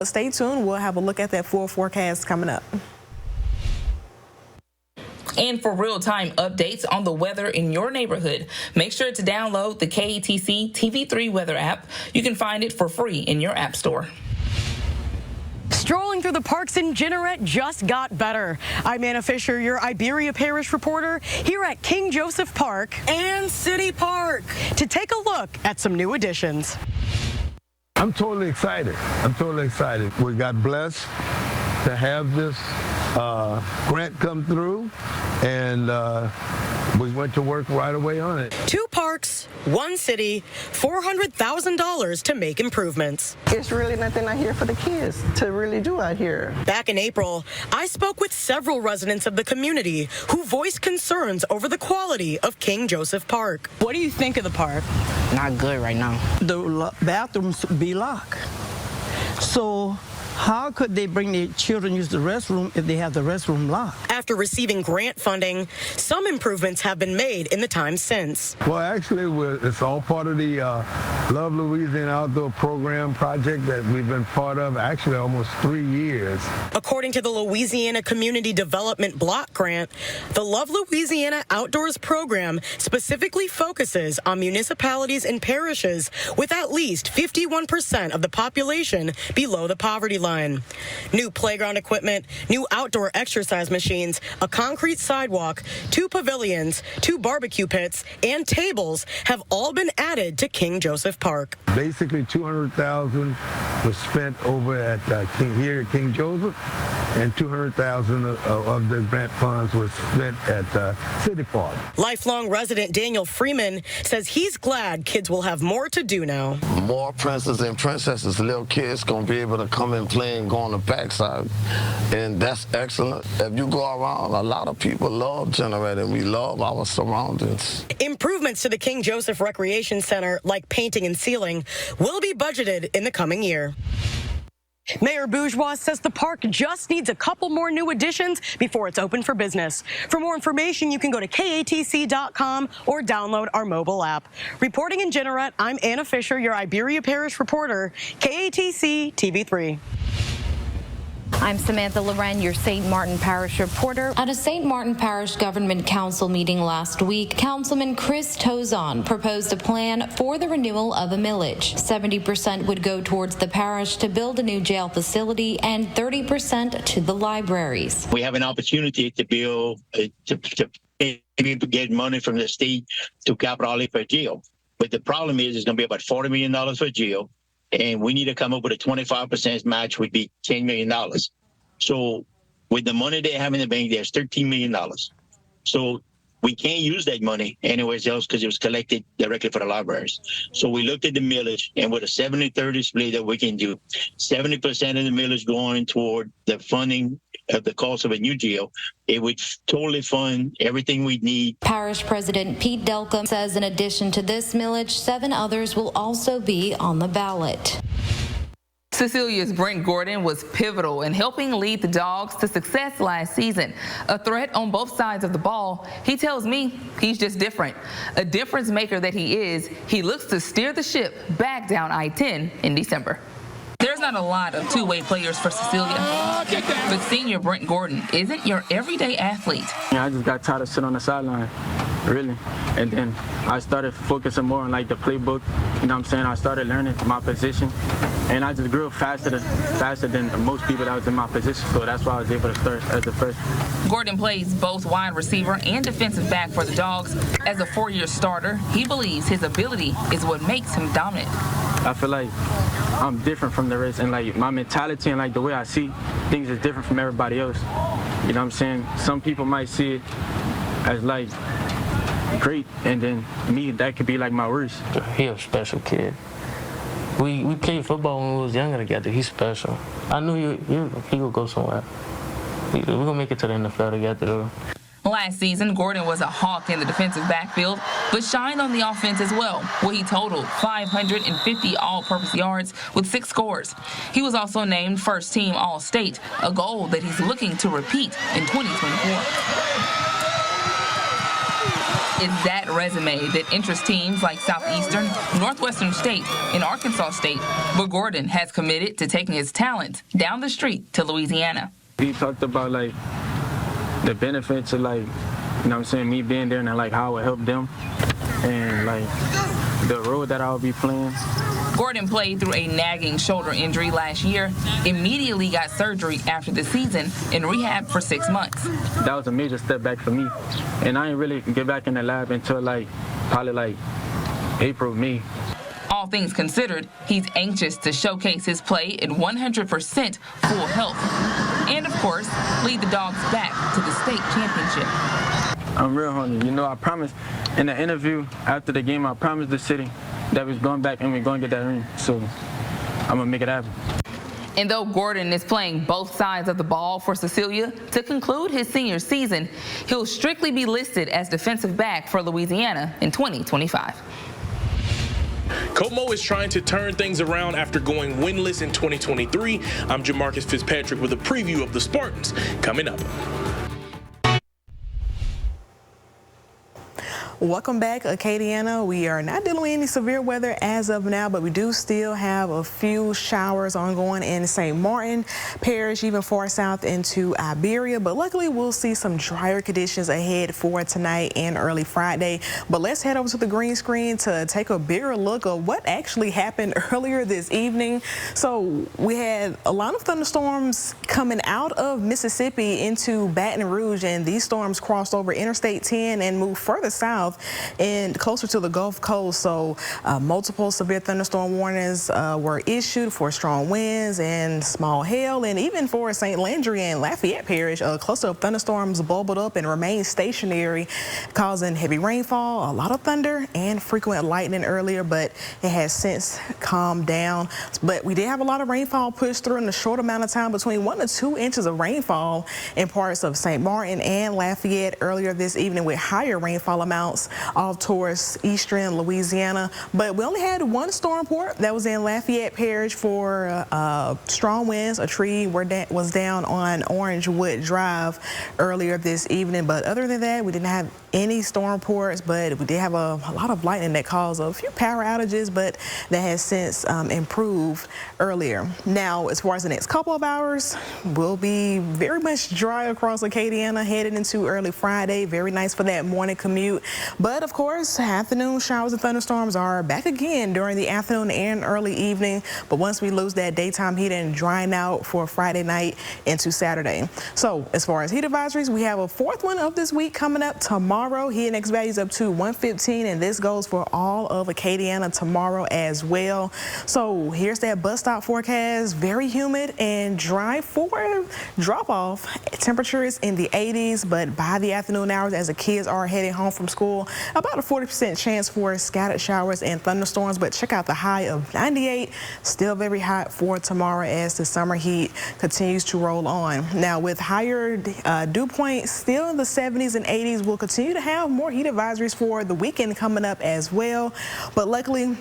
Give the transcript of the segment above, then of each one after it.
Stay tuned. We'll have a look at that full forecast coming up. And for real-time updates on the weather in your neighborhood, make sure to download the KATC TV3 weather app. You can find it for free in your app store. Strolling through the parks in Jeanerette just got better. I'm Anna Fisher, your Iberia Parish reporter, here at King Joseph Park and City Park to take a look at some new additions. I'm totally excited. We got blessed to have this grant come through, and we went to work right away on it. 2 parks, 1 city, $400,000 to make improvements. It's really nothing out here for the kids to really do out here. Back in April, I spoke with several residents of the community who voiced concerns over the quality of King Joseph Park. What do you think of the park? Not good right now. The bathrooms be locked. So how could they bring their children use the restroom if they have the restroom locked? After receiving grant funding, some improvements have been made in the time since. Well, actually, it's all part of the Love Louisiana Outdoor Program project that we've been part of, actually, almost 3 years. According to the Louisiana Community Development Block Grant, the Love Louisiana Outdoors Program specifically focuses on municipalities and parishes with at least 51% of the population below the poverty line. New playground equipment, new outdoor exercise machines, a concrete sidewalk, 2 pavilions, 2 barbecue pits, and tables have all been added to King Joseph Park. Basically, $200,000 was spent over at here at King Joseph, and $200,000 of the grant funds was spent at City Park. Lifelong resident Daniel Freeman says he's glad kids will have more to do now. More princes and princesses, little kids gonna be able to come and play and go on the backside, and that's excellent. If you go around, a lot of people love Jeanerette, and we love our surroundings. Improvements to the King Joseph Recreation Center, like painting and ceiling, will be budgeted in the coming year. Mayor Bourgeois says the park just needs a couple more new additions before it's open for business. For more information, you can go to KATC.com or download our mobile app. Reporting in Jeanerette, I'm Anna Fisher, your Iberia Parish reporter, KATC TV3. I'm Samantha Loren, your St. Martin Parish reporter. At a St. Martin Parish Government Council meeting last week, Councilman Chris Tozon proposed a plan for the renewal of a millage. 70% would go towards the parish to build a new jail facility and 30% to the libraries. We have an opportunity to build, to maybe get money from the state to capital for jail. But the problem is it's going to be about $40 million for jail. And we need to come up with a 25% match, would be $10 million. So with the money they have in the bank, there's $13 million. So we can't use that money anywhere else because it was collected directly for the libraries. So we looked at the millage, and with a 70-30 split that we can do, 70% of the millage going toward the funding of the cost of a new jail, it would totally fund everything we need. Parish President Pete Delcom says in addition to this millage, 7 others will also be on the ballot. Cecilia's Brent Gordon was pivotal in helping lead the Dogs to success last season. A threat on both sides of the ball. He tells me he's just different. A difference maker that he is, he looks to steer the ship back down I-10 in December. There's not a lot of two-way players for Cecilia, but senior Brent Gordon isn't your everyday athlete. Yeah, I just got tired of sitting on the sideline, really. And then I started focusing more on like the playbook, you know what I'm saying? I started learning my position, and I just grew faster than most people that was in my position, so that's why I was able to start as the first. Gordon plays both wide receiver and defensive back for the Dogs. As a 4-year starter, he believes his ability is what makes him dominant. I feel like I'm different from the rest, and like my mentality and like the way I see things is different from everybody else. You know what I'm saying? Some people might see it as like great, and then me, that could be like my worst. He's a special kid. We played football when we was younger together. He's special. I knew he would go somewhere. We're gonna make it to the NFL together though. Last season, Gordon was a hawk in the defensive backfield, but shined on the offense as well, where he totaled 550 all-purpose yards with 6 scores. He was also named first-team All-State, a goal that he's looking to repeat in 2024. It's that resume that interests teams like Southeastern, Northwestern State, and Arkansas State, but Gordon has committed to taking his talent down the street to Louisiana. He talked about, like, the benefits of, like, you know what I'm saying, me being there and, like, how it helped them and, like, the role that I'll be playing. Gordon played through a nagging shoulder injury last year, immediately got surgery after the season, and rehab for 6 months. That was a major step back for me. And I didn't really get back in the lab until, like, probably, like, April, May. All things considered, he's anxious to showcase his play in 100% full health. And, of course, lead the Dogs back to the state championship. I'm real hungry. You know, I promised in the interview after the game, I promised the city that we're going back and we're going to get that ring. So I'm going to make it happen. And though Gordon is playing both sides of the ball for Cecilia to conclude his senior season, he'll strictly be listed as defensive back for Louisiana in 2025. Como is trying to turn things around after going winless in 2023. I'm Jamarcus Fitzpatrick with a preview of the Spartans coming up. Welcome back, Acadiana. We are not dealing with any severe weather as of now, but we do still have a few showers ongoing in St. Martin Parish, even far south into Iberia. But luckily, we'll see some drier conditions ahead for tonight and early Friday. But let's head over to the green screen to take a bigger look at what actually happened earlier this evening. So we had a lot of thunderstorms coming out of Mississippi into Baton Rouge, and these storms crossed over Interstate 10 and moved further south and closer to the Gulf Coast. So multiple severe thunderstorm warnings were issued for strong winds and small hail, and even for St. Landry and Lafayette Parish, a cluster of thunderstorms bubbled up and remained stationary, causing heavy rainfall, a lot of thunder, and frequent lightning earlier, but it has since calmed down. But we did have a lot of rainfall pushed through in a short amount of time, between 1 to 2 inches of rainfall in parts of St. Martin and Lafayette earlier this evening, with higher rainfall amounts off towards eastern Louisiana. But we only had one storm report that was in Lafayette Parish for strong winds. A tree was down on Orangewood Drive earlier this evening. But other than that, we didn't have any storm reports, but we did have a lot of lightning that caused a few power outages, but that has since improved earlier. Now, as far as the next couple of hours, will be very much dry across Acadiana headed into early Friday. Very nice for that morning commute. But of course, afternoon showers and thunderstorms are back again during the afternoon and early evening. But once we lose that daytime heat and drying out for Friday night into Saturday. So as far as heat advisories, we have a fourth one of this week coming up tomorrow. Heat index values up to 115, and this goes for all of Acadiana tomorrow as well. So here's that bus stop forecast. Very humid and dry for drop off. Temperatures in the 80s, but by the afternoon hours, as the kids are heading home from school, about a 40% chance for scattered showers and thunderstorms. But check out the high of 98, still very hot for tomorrow as the summer heat continues to roll on. Now, with higher dew points still in the 70s and 80s, we'll continue to have more heat advisories for the weekend coming up as well. But luckily,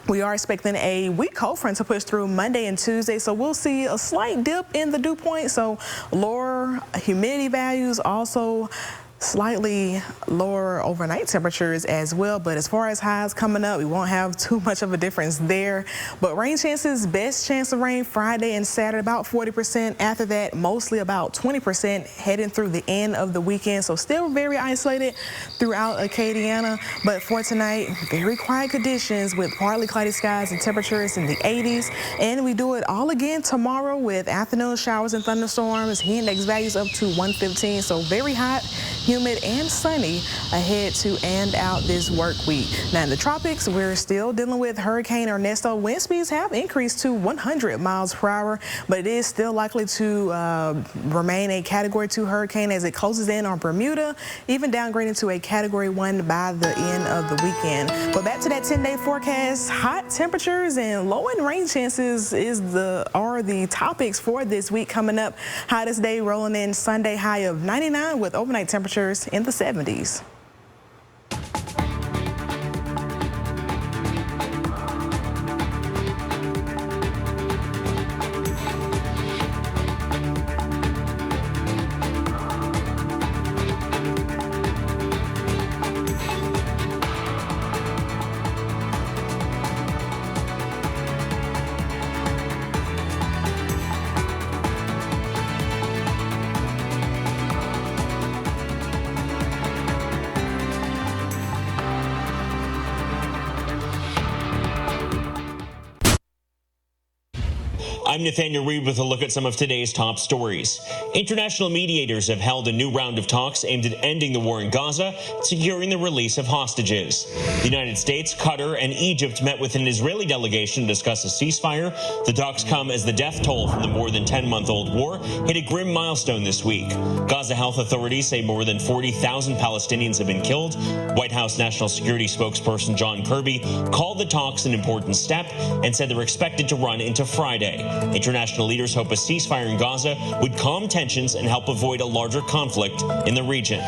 we are expecting a weak cold front to push through Monday and Tuesday, so we'll see a slight dip in the dew point. So lower humidity values, also slightly lower overnight temperatures as well. But as far as highs coming up, we won't have too much of a difference there. But rain chances, best chance of rain Friday and Saturday, about 40%. After that, mostly about 20% heading through the end of the weekend. So still very isolated throughout Acadiana. But for tonight, very quiet conditions with partly cloudy skies and temperatures in the 80s. And we do it all again tomorrow with afternoon showers and thunderstorms. Heat index values up to 115. So very hot, humid, and sunny ahead to and out this work week. Now in the tropics, we're still dealing with Hurricane Ernesto. Wind speeds have increased to 100 miles per hour, but it is still likely to remain a Category 2 hurricane as it closes in on Bermuda, even downgrading to a Category 1 by the end of the weekend. But back to that 10-day forecast, hot temperatures and low end rain chances are the topics for this week coming up. Hottest day rolling in Sunday, high of 99 with overnight temperatures in the 70s. I'm Nathaniel Reed with a look at some of today's top stories. International mediators have held a new round of talks aimed at ending the war in Gaza, securing the release of hostages. The United States, Qatar, and Egypt met with an Israeli delegation to discuss a ceasefire. The talks come as the death toll from the more than 10-month-old war hit a grim milestone this week. Gaza health authorities say more than 40,000 Palestinians have been killed. White House National Security spokesperson John Kirby called the talks an important step and said they're expected to run into Friday. International leaders hope a ceasefire in Gaza would calm tensions and help avoid a larger conflict in the region.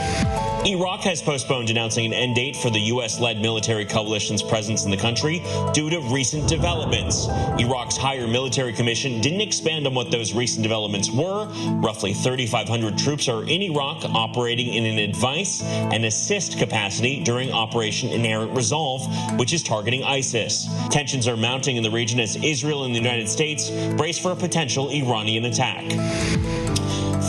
Iraq has postponed announcing an end date for the U.S.-led military coalition's presence in the country due to recent developments. Iraq's Higher Military Commission didn't expand on what those recent developments were. Roughly 3,500 troops are in Iraq operating in an advice and assist capacity during Operation Inherent Resolve, which is targeting ISIS. Tensions are mounting in the region as Israel and the United States brace for a potential Iranian attack.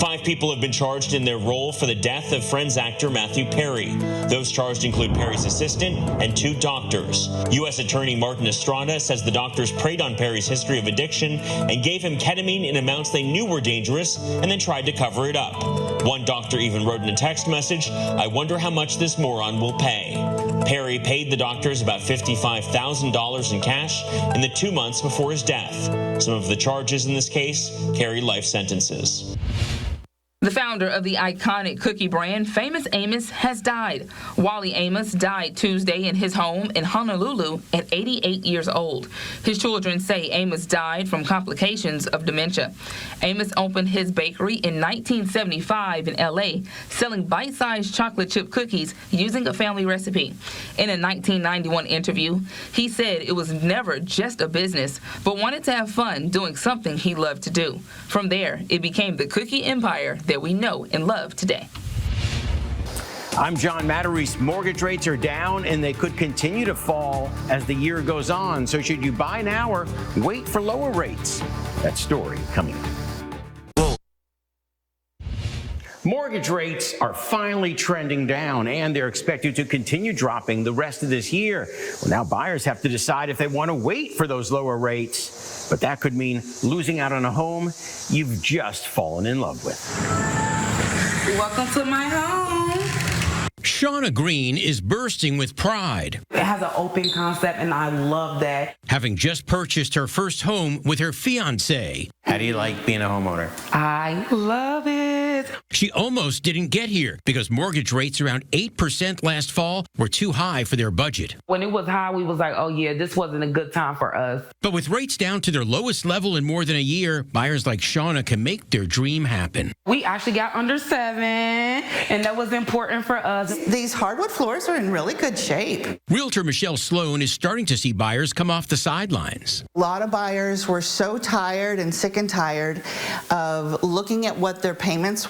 5 people have been charged in their role for the death of Friends actor Matthew Perry. Those charged include Perry's assistant and 2 doctors. U.S. Attorney Martin Estrada says the doctors preyed on Perry's history of addiction and gave him ketamine in amounts they knew were dangerous and then tried to cover it up. One doctor even wrote in a text message, "I wonder how much this moron will pay." Perry paid the doctors about $55,000 in cash in the 2 months before his death. Some of the charges in this case carry life sentences. The founder of the iconic cookie brand, Famous Amos, has died. Wally Amos died Tuesday in his home in Honolulu at 88 years old. His children say Amos died from complications of dementia. Amos opened his bakery in 1975 in L.A., selling bite-sized chocolate chip cookies using a family recipe. In a 1991 interview, he said it was never just a business, but wanted to have fun doing something he loved to do. From there, it became the cookie empire that we know and love today. I'm John Matarese. Mortgage rates are down and they could continue to fall as the year goes on. So should you buy now or wait for lower rates? That story coming up. Mortgage rates are finally trending down, and they're expected to continue dropping the rest of this year. Well, now buyers have to decide if they want to wait for those lower rates, but that could mean losing out on a home you've just fallen in love with. Welcome to my home. Shauna Green is bursting with pride. It has an open concept, and I love that. Having just purchased her first home with her fiancé. How do you like being a homeowner? I love it. She almost didn't get here because mortgage rates around 8% last fall were too high for their budget. When it was high, we was like, oh yeah, this wasn't a good time for us. But with rates down to their lowest level in more than a year, buyers like Shauna can make their dream happen. We actually got under 7, and that was important for us. These hardwood floors are in really good shape. Realtor Michelle Sloan is starting to see buyers come off the sidelines. A lot of buyers were so tired and sick and tired of looking at what their payments were